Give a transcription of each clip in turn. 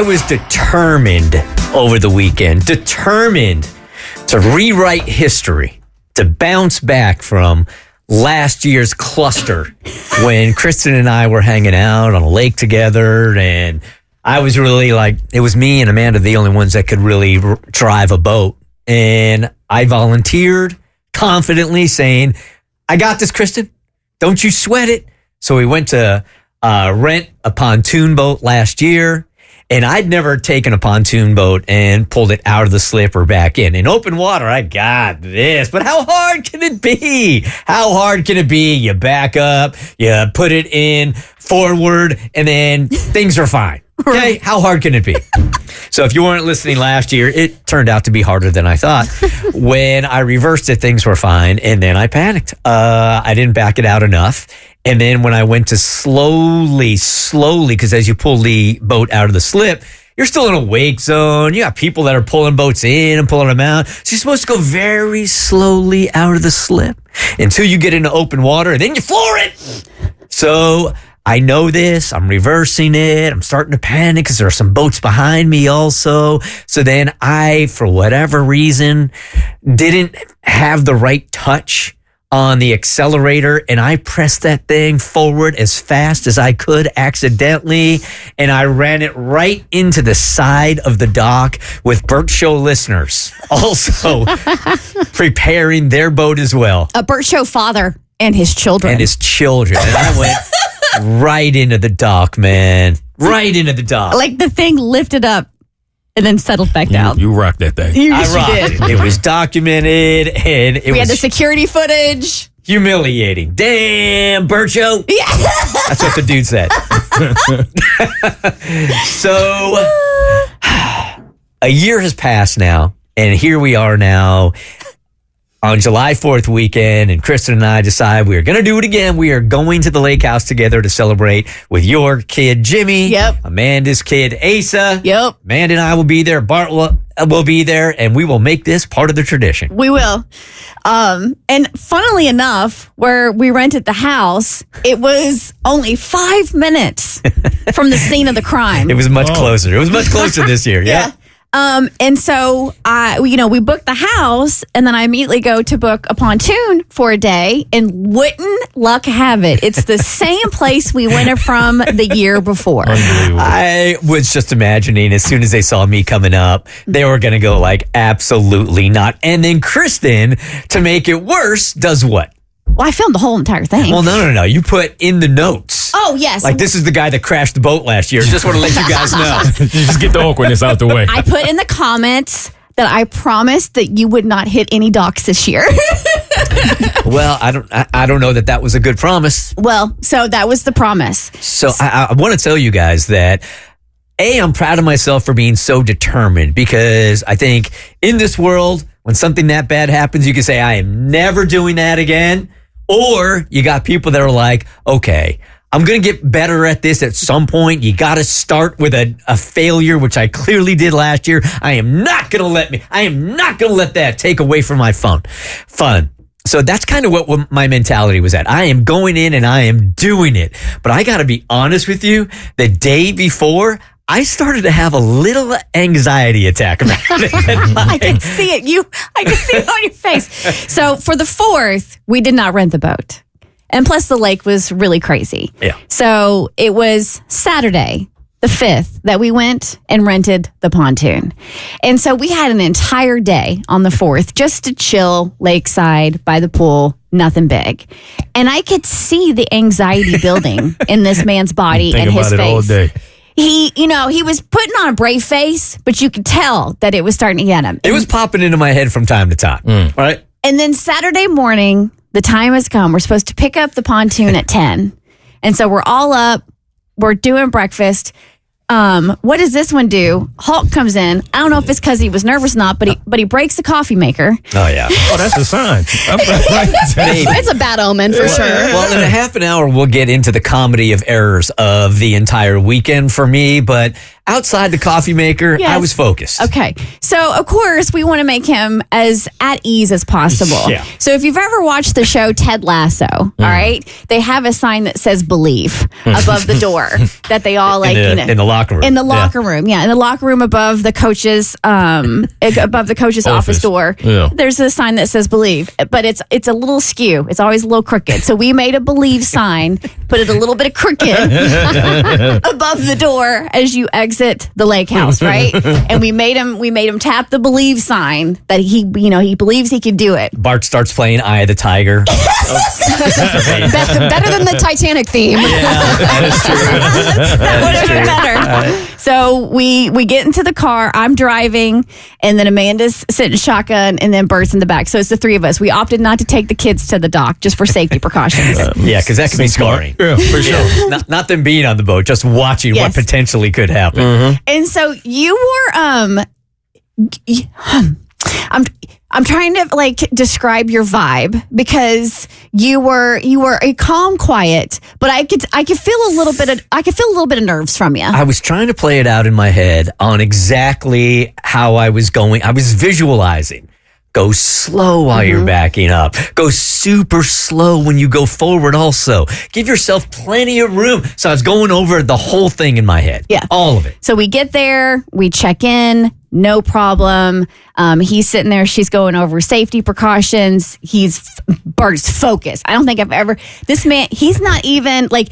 I was determined over the weekend, determined to rewrite history, to bounce back from last year's cluster when Kristen and I were hanging out on a lake together, and I was really like, it was me and Amanda, the only ones that could really drive a boat. And I volunteered confidently saying, I got this, Kristen. Don't you sweat it. So we went to rent a pontoon boat last year, and I'd never taken a pontoon boat and pulled it out of the slip or back in. In open water, I got this. But how hard can it be? How hard can it be? You back up, you put it in forward, and then things are fine. Okay, how hard can it be? So if you weren't listening last year, it turned out to be harder than I thought. When I reversed it, things were fine, and then I panicked. I didn't back it out enough. And then when I went to slowly, because as you pull the boat out of the slip, you're still in a wake zone. You got people that are pulling boats in and pulling them out. So you're supposed to go very slowly out of the slip until you get into open water, and then you floor it. So I know this. I'm reversing it. I'm starting to panic because there are some boats behind me also. So then I, for whatever reason, didn't have the right touch on the accelerator, and I pressed that thing forward as fast as I could accidentally, and I ran it right into the side of the dock with Bert Show listeners also preparing their boat as well. A Bert Show father and his children. And I went right into the dock, man. Right into the dock. Like the thing lifted up and then settled back down. You rocked that thing. I rocked it. It was documented, and we had the security footage. Humiliating. Damn, Bert Show. Yeah. That's what the dude said. So, a year has passed now, and here we are now on July 4th weekend, and Kristen and I decide we are going to do it again. We are going to the lake house together to celebrate with your kid, Jimmy. Yep. Amanda's kid, Asa. Yep. Amanda and I will be there. Bart will be there, and we will make this part of the tradition. We will. And funnily enough, where we rented the house, it was only 5 minutes from the scene of the crime. It was much closer. It was much closer this year. Yeah. And so we booked the house, and then I immediately go to book a pontoon for a day, and wouldn't luck have it, it's the same place we went from the year before. I was just imagining as soon as they saw me coming up, they were going to go like, absolutely not. And then Kristen, to make it worse, does what? Well, I filmed the whole entire thing. Well, no. You put in the notes. Oh, yes. Like, this is the guy that crashed the boat last year. Just want to let you guys know. Just get the awkwardness out the way. I put in the comments that I promised that you would not hit any docks this year. Well, I don't know that was a good promise. Well, so that was the promise. So I want to tell you guys that, I'm proud of myself for being so determined, because I think in this world, when something that bad happens, you can say, I am never doing that again. Or you got people that are like, okay, I'm going to get better at this at some point. You got to start with a failure, which I clearly did last year. I am not going to let that take away from my fun. So that's kind of what my mentality was at. I am going in and I am doing it. But I got to be honest with you, the day before, I started to have a little anxiety attack about it. I can see it. I can see it on your face. So for the 4th, we did not rent the boat. And plus the lake was really crazy. Yeah. So it was Saturday, the 5th, that we went and rented the pontoon. And so we had an entire day on the 4th just to chill lakeside by the pool, nothing big. And I could see the anxiety building in this man's body and his face. Think about it all day. He was putting on a brave face, but you could tell that it was starting to get him. It was popping into my head from time to time. Right? And then Saturday morning, the time has come. We're supposed to pick up the pontoon at 10. And so we're all up. We're doing breakfast. What does this one do? Hulk comes in. I don't know if it's because he was nervous or not, but he breaks the coffee maker. Oh, yeah. Oh, that's a sign. It's a bad omen for sure. Well, in a half an hour, we'll get into the comedy of errors of the entire weekend for me. But outside the coffee maker, Yes. I was focused. Okay. So, of course, we want to make him as at ease as possible. Yeah. So, if you've ever watched the show Ted Lasso, all right, they have a sign that says believe above the door that they all like, in the locker room. In the locker room. Yeah. In the locker room above the coach's, office door. Yeah. There's a sign that says believe, but it's a little skew. It's always a little crooked. So, we made a believe sign, put it a little bit of crooked above the door as you exit the lake house, right? And we made him tap the believe sign that he believes he can do it. Bart starts playing Eye of the Tiger. Better than the Titanic theme. That would have been better. So we get into the car. I'm driving, and then Amanda's sitting shotgun, and then Bert's in the back. So it's the three of us. We opted not to take the kids to the dock just for safety precautions. Yeah, because that could be scarring. Yeah, for sure. Yeah, not them being on the boat, just watching what Yes. potentially could happen. And so you were I'm trying to like describe your vibe because you were a calm, quiet, but I could feel a little bit of nerves from you. I was trying to play it out in my head on exactly how I was going. I was visualizing. Go slow while you're backing up. Go super slow when you go forward also. Give yourself plenty of room. So I was going over the whole thing in my head. Yeah. All of it. So we get there, we check in, no problem. He's sitting there, she's going over safety precautions. Bert's focused. I don't think I've ever, this man, he's not even like,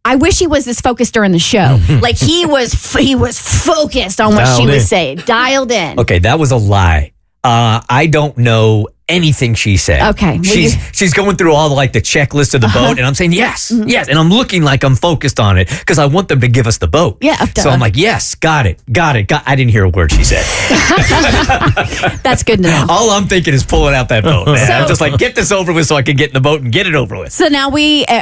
I wish he was this focused during the show. Like he was focused on what she was saying, dialed in. Okay, that was a lie. I don't know anything she said. Okay. She's going through all the checklist of the boat, and I'm saying yes, yes, and I'm looking like I'm focused on it because I want them to give us the boat. Yeah. So I'm like, yes, got it. I didn't hear a word she said. That's good to know. All I'm thinking is pulling out that boat, man. I'm just like, get this over with so I can get in the boat and get it over with. So now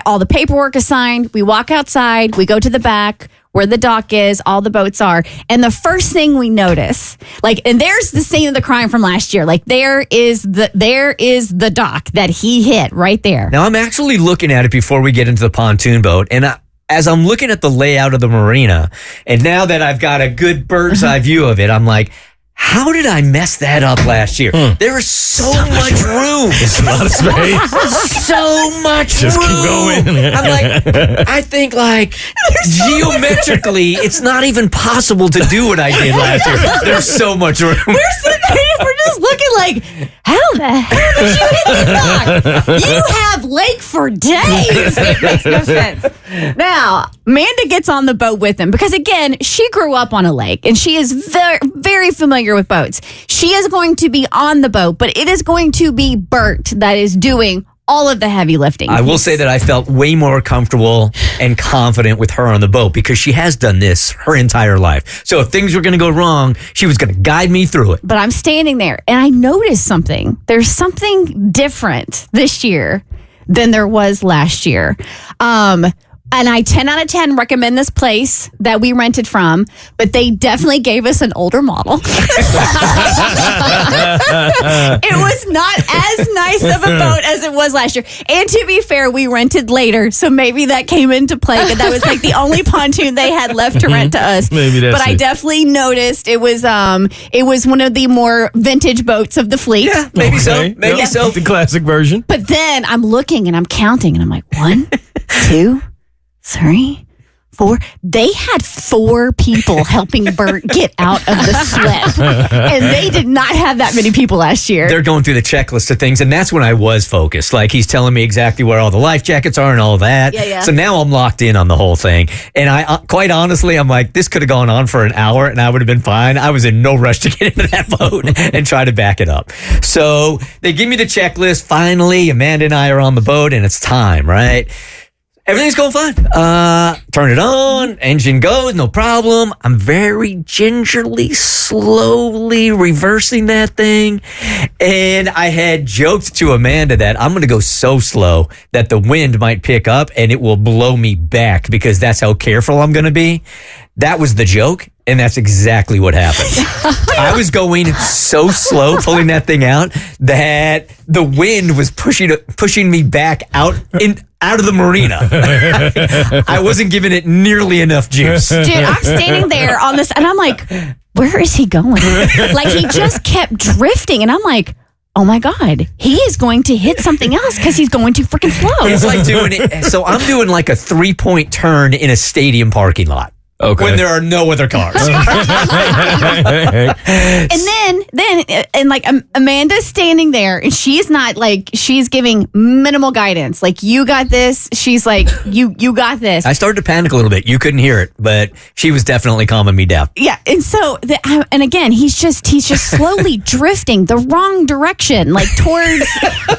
all the paperwork is signed. We walk outside. We go to the back where the dock is, all the boats are. And the first thing we notice, and there's the scene of the crime from last year. There is the dock that he hit right there. Now, I'm actually looking at it before we get into the pontoon boat. And as I'm looking at the layout of the marina, and now that I've got a good bird's eye view of it, I'm like, how did I mess that up last year? There is so much room. It's a lot of space. So much Just room. keep going. I'm like, I think geometrically, it's not even possible to do what I did last year. There's so much room. We're sitting here, we're just looking like, how the hell did you hit the dock? You have lake for days. It makes no sense. Now, Amanda gets on the boat with him because, again, she grew up on a lake and she is very, very familiar with boats. She is going to be on the boat, but it is going to be Bert that is doing all of the heavy lifting. I will say that I felt way more comfortable and confident with her on the boat because she has done this her entire life. So if things were going to go wrong, she was going to guide me through it. But I'm standing there and I noticed something. There's something different this year than there was last year. And I 10 out of 10 recommend this place that we rented from, but they definitely gave us an older model. It was not as nice of a boat as it was last year. And to be fair, we rented later, so maybe that came into play, but that was the only pontoon they had left to rent to us. Maybe that's But I definitely noticed it was one of the more vintage boats of the fleet. Yeah, maybe so. Maybe so. The classic version. But then I'm looking and I'm counting and I'm like, 1, 2, 3, 4. They had 4 people helping Bert get out of the slip. And they did not have that many people last year. They're going through the checklist of things, and that's when I was focused. He's telling me exactly where all the life jackets are and all that. Yeah. So now I'm locked in on the whole thing. And I, quite honestly, I'm like, this could have gone on for an hour and I would have been fine. I was in no rush to get into that boat and try to back it up. So they give me the checklist. Finally, Amanda and I are on the boat and it's time, right? Everything's going fine. Turn it on. Engine goes. No problem. I'm very gingerly, slowly reversing that thing. And I had joked to Amanda that I'm going to go so slow that the wind might pick up and it will blow me back because that's how careful I'm going to be. That was the joke. And that's exactly what happened. I was going so slow pulling that thing out that the wind was pushing me back out out of the marina. I wasn't giving it nearly enough juice. Dude, I'm standing there on this, and I'm like, where is he going? Like, he just kept drifting, and I'm like, oh my God, he is going to hit something else because he's going too freaking slow. It's like doing it. So I'm doing like a 3-point turn in a stadium parking lot. Okay. When there are no other cars. And then like Amanda's standing there, and she's not like, she's giving minimal guidance. Like, you got this. She's like, you got this. I started to panic a little bit. You couldn't hear it, but she was definitely calming me down. Yeah, and so and again, he's just slowly drifting the wrong direction, like towards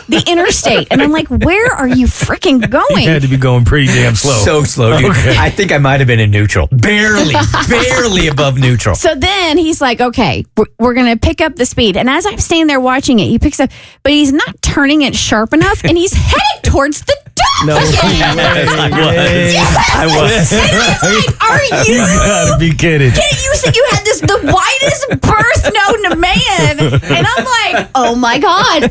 the interstate. And I'm like, where are you freaking You going? had to be going pretty damn slow. So slow, dude. Okay. I think I might have been in neutral. Barely above neutral. So then he's like, okay, we're going to pick up the speed. And as I'm standing there watching it, he picks up, but he's not turning it sharp enough, and he's heading towards the dock No again. I was. I'm like, are you? You gotta be kidding. You said you had the widest berth known to man. And I'm like, oh my God,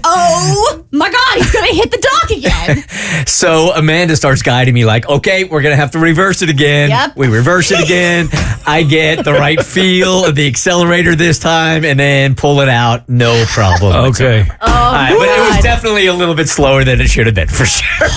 he's going to hit the dock again. So Amanda starts guiding me like, okay, we're going to have to reverse it again. Yep. We reverse it again. I get the right feel of the accelerator this time and then pull it out. No problem. Okay. Oh, But it was God. definitely a little bit slower than it should have been, for sure.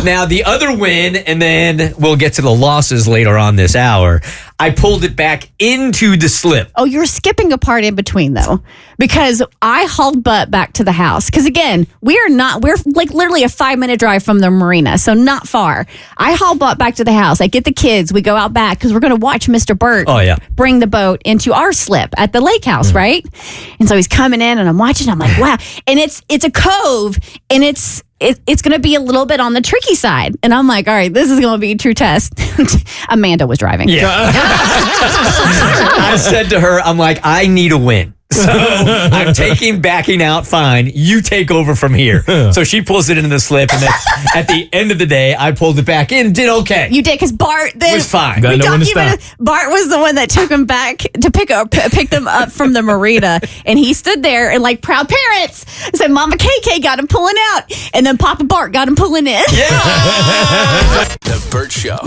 Now, the other win, and then we'll get to the losses later on this hour, I pulled it back into the slip. Oh, you're skipping a part in between, though, because I hauled butt back to the house. Because again, we're like literally a 5-minute drive from the marina, so not far. I haul butt back to the house. I get the kids. We go out back because we're going to watch Mr. Bert bring the boat into our slip at the lake house, right? And so he's coming in, and I'm watching. I'm like, wow. And it's a cove, and it's going to be a little bit on the tricky side. And I'm like, all right, this is going to be a true test. Amanda was driving. Yeah. I said to her, I'm like, I need a win. So I'm backing out fine. You take over from here. So she pulls it into the slip, and then at the end of the day, I pulled it back in, did okay. You did, because Bart then was fine. Gotta know when to Bart was the one that took him back to pick them up from the marina, and he stood there and like proud parents said, "Mama KK got him pulling out," and then Papa Bart got him pulling in. Yeah. The Bert Show.